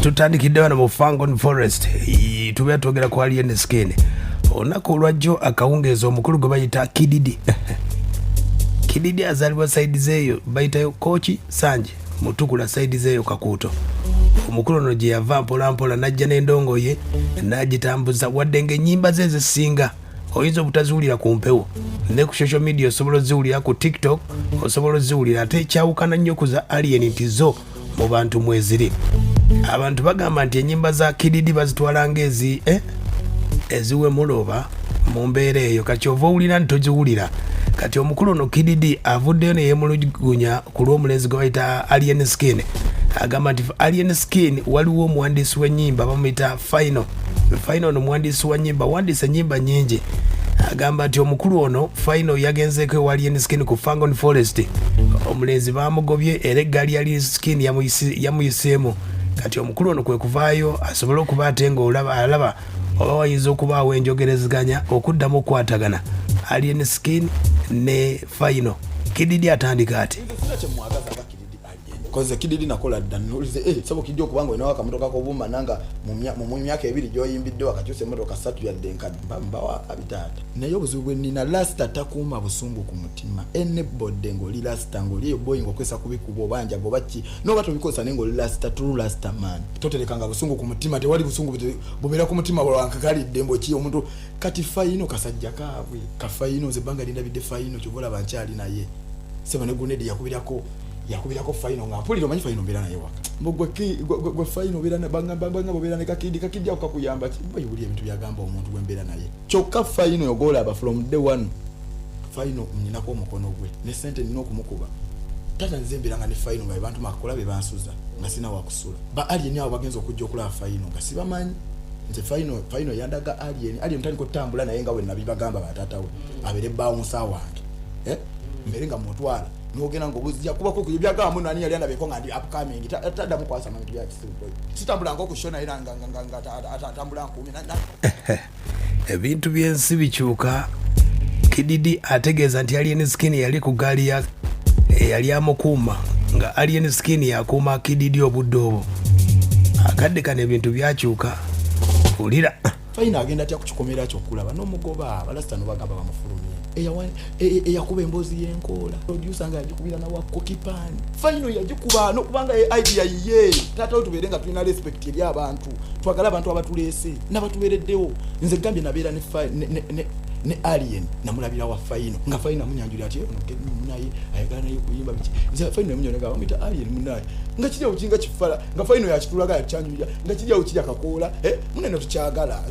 Tutandikidde wano mu Fangon Forest tubeera twogera ku alien skin olunaku olwajjo akawungeezi omukulu gwe bayita Kididi Kididi azaalibwa saidi zeeyo bayitayo Kochi Sanje mutukula saidi zeeyo Kakuuto omukulu ono gye yava mpolampola najja n'endongo ye n'agitambuza wadde ng'ennyimba ze ezisinga oyinza obutaziwulira ku mpewo ne ku social media osobola oziwulira ku TikTok osobola oziwulira ate ekyawukana nnyo ku za alien nti zo mu bantu mweziri abantu bagamba nti ennyimba za Kididi bazitwala ng'ezi eziwe muloba mu mbeera eyo kati ova owulira nti toziwulira kati omukulu ono Kididi avuddeyo ne yeemulugunya ku lw'omulenzi gwe bayita alien skin agamba nti alien skin waliwo omuwandiisi w'ennyimba bamuyita Final ono muwandiisi wa nnyimba wandiise ennyimba nnyingi agamba nti omukulu ono Final yagenzeeko ewa alien skin ku Fangon Forest omulenzi baamugobye era eggaali ya alien skin yamuyiseemu kati omukulu ono kwe kuvaayo asobole okuba ate ng'alaba oba wayinza okubaawo enjogerezeganya okuddamu okukwatagana alien skin ne Final Kididi atandika ati koze Kididi nakola ddanulize sabo Kididi okubanga ina wakamotoka ko buma nanga mu myaka ebiri gyoyimbidde wakakyuse motoka 3 yadde nkadimbawa abitata naye obuzibu nina last atakuuma busungu ku mutima enebodde ngoli last ngoli yo boy ngokwesa kubikubo banja gobachi no bato bikosa nengo last true last man totelekanga busungu ku mutima tewali busungu bumera ku mutima bwankakali dembo ki omuntu kati Final kasajja kaabwe kafaino zebanga linda bide Final kyobola banchali naye sema ne gunedi yakubirako Final nga mpulira omanyi Final mbera naye waka mbogwe Final mbera na banga mbera ne kakidi okakuyamba boy buli ebintu byagamba omuntu gwembera naye kyokka Final yogola aba from day one Final mnyinako omukono gwe ne sente nino okumukuba tata nzembera nga ne Final nga abantu makola be bansuza nga sina wakusula ba alien abo bagenza okujja okulaba Final nga sibamanyi nze Final yandaga alien tani ko tambula naye nga we nabibagamba batata we abere bawo musawa wange mbere nga mutwala nogena ngo buzija kuba ko kuyibyaga mu nani yali anabeko ngandi upcoming tada mu kwasa mangi ya boy sitambula ngo kushona ira nga tambula nkumi ebintu byensi bikyuka Kididi ategeeza nti alien skin yali ku gaali ya yali amukuuma nga alien skin yakuuma Kididi obudde obwo akadde kano ebintu byakyuka ulira Final agenda atya kukikomera kyokulaba n'omugoba abalasta no bagamba bamufulumye eyakuba emboozi y'enkola producer nga yagikubira na wako kipani Final yagikuba no kubanga idea yiye tata otubere nga tulina respect eri abantu twagala abantu abatulese n'abatubereddewo nze gambye nabeera ne alien namulabira wa Final nga Final munyanjuli ati naye ayagala naye kuyimba biki nze Final munyoneka bamita alien munaye nga kijja ukinga kifala nga Final yakitulaga yakyanjulira nga kijja ukijja kakola munene tukyagala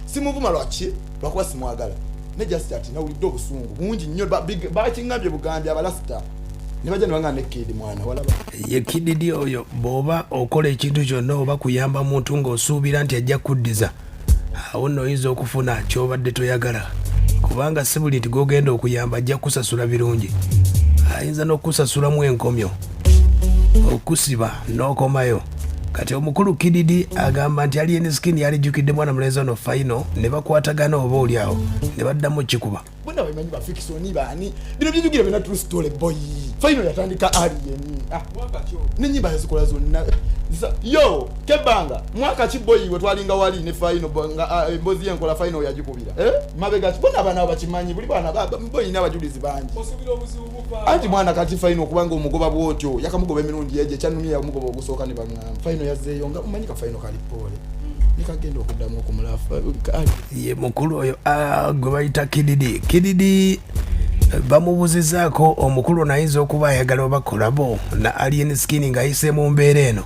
simuvuma lwaki lwakuba simwagala ne just ati na uliddo busungu mungi nnyo bakingambye bugambye abalasta ne bajja nibanga ne Kid mwana walaba ye Kididi oyo boba okola ekintu kyonna oba kuyamba muntu ng'osuubira nti ajja kuddiza awo nno oyinza okufuna kyobadde toyagala kubanga si buli nti gogenda okuyamba ajja kusasula birungi ayinza n'okusasulamu enkomyo okusiba n'okomayo kati omukulu Kididi agamba nti alien skin yalijjukidde mwana mulenzi ono Final ne bakwatagana oba oliawo ne baddamu kikuba bonna bamanyi ba fiction bani bino by'ejugira bina true story boy Final yatandika alien mwaka kyo n'ennyimba yazikola zonna yo kebanga mwaka ki boy we twalinga wali ne Final nga embozi yenkola Final yagikubira mabega bonna bana bakimanyi buli bana boy n'abajulizi bangi osubira obuzibu bupa anti mwana kati Final kubanga omugoba bwotyo yakamugoba emirundi yeje kyanumye yamugoba ogusooka ne bangamba Final yazeeyo nga umanyika Final kali pole nikagenda okuddamu okumulafa ye mukulu oyo gwe bayita Kididi bamubuzizaako omukulu nayinza okuba ayagala obakolabo na alien skin ng'ayise mu mbeera eno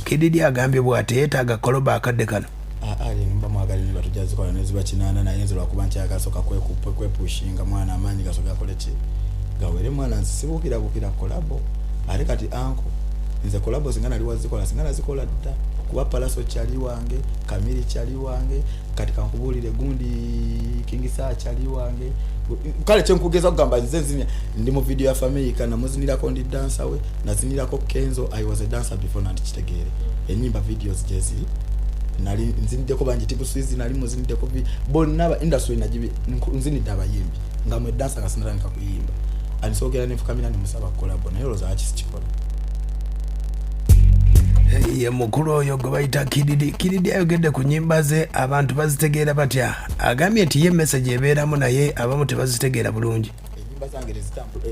Kididi agambye bw'ate yeetaaga koloba akadde kano alien bamwagala ne batujazikola neziba kinana naye nze lwakuba nkyagasoka kwepushinga mwana amaanyi gasoka akole ki gawere mwana nzisibukira kolabo ate kati anko nze kolabo singana liwazikola singana zikola dda kuba Palaso chali wange Kamili chali wange kati kankubulire gundi Kingisa chali wange kale kyenkugeza kugamba nze ndi mu video ya family kana muzinirako ndi dancer we nazinirako Kenzo I was a dancer before nanti kitegeere enyimba videos jezi nali nzinideko banji tipu swizi nali muzinideko bonna aba industry najibi nzinidde abayimbi nga mwe dancer kasinatandika kuyimba anisogera nefukamira ne musaba collab naye loza akisi kikola ye mukulu oyo gwe bayita Kididi ayogedde ku nnyimba ze abantu bazitegeera batya agambye nti ye message ebeeramu naye abamu tebazitegeera bulungi.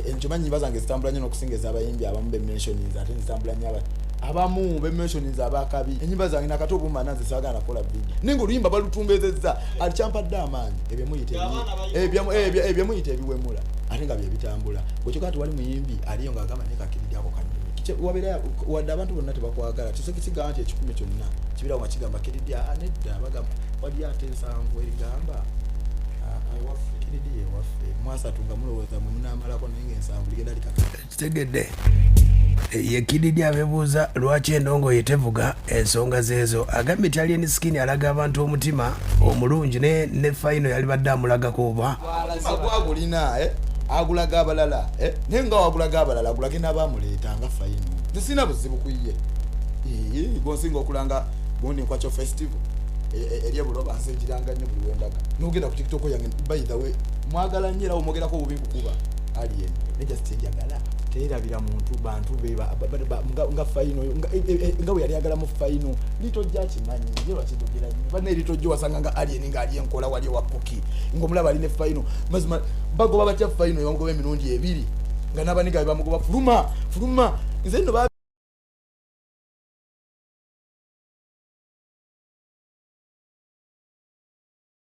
Enkimanyi nyimba zange zitambula nnyo n'okusinga ez'abayimbi abamu b'emmentionings ate zitambula nnyo abamu b'emmentionings abakabi. Ennyimba zange nakati obuma naze saagala nakola video naye ng'oluyimba balutumbezezza alikyampaddde amaanyi ebyo muyita ebiwemula ate nga bye bitambula bwekyo kati wali muyimbi aliyo ng'agamba naye kakiridi ako kanyumi wabeera wadde abantu bonna tebakwagala kisigamba nti ekikumi kyonna kibirawo nga kigamba kiridi nedda bagamba wali ate ensanvu erigamba Kididi ewaffe mwasatu nga mulowooza mwe munaamalako naye ng'ensanvu ligenda kitegedde ye Kididi abebuuza lwaki endongo yetevuga ensonga zeezo agambye nti alien skin alaga abantu omutima omulungi ne fayino yali badde amulagako oba agulina agulaga abalala naye nga wagulaga abalala agulage n'abaamuleeta nga fayino tesina buzibu ku ye gonsinga okulanga gundi nkwacho festival eri ebuloba nsejiranga nnyo buli wendaga n'ogenda ku TikTok yange by the way mwagala nnyo era omwogerako obubi kukuba alien ne just njagala teerabira muntu bantu nga fayino nga bwe yali agalamu fayino litojja kimanyi ye lwakidogera nnyo bane litojja wasanga nga alien nga ali enkola wali wa kuki ng'omulaba ali ne fayino mazima bagoba batya fayino yamugoba emirundi ebiri nga n'abaniga bamugoba fuluma nze nno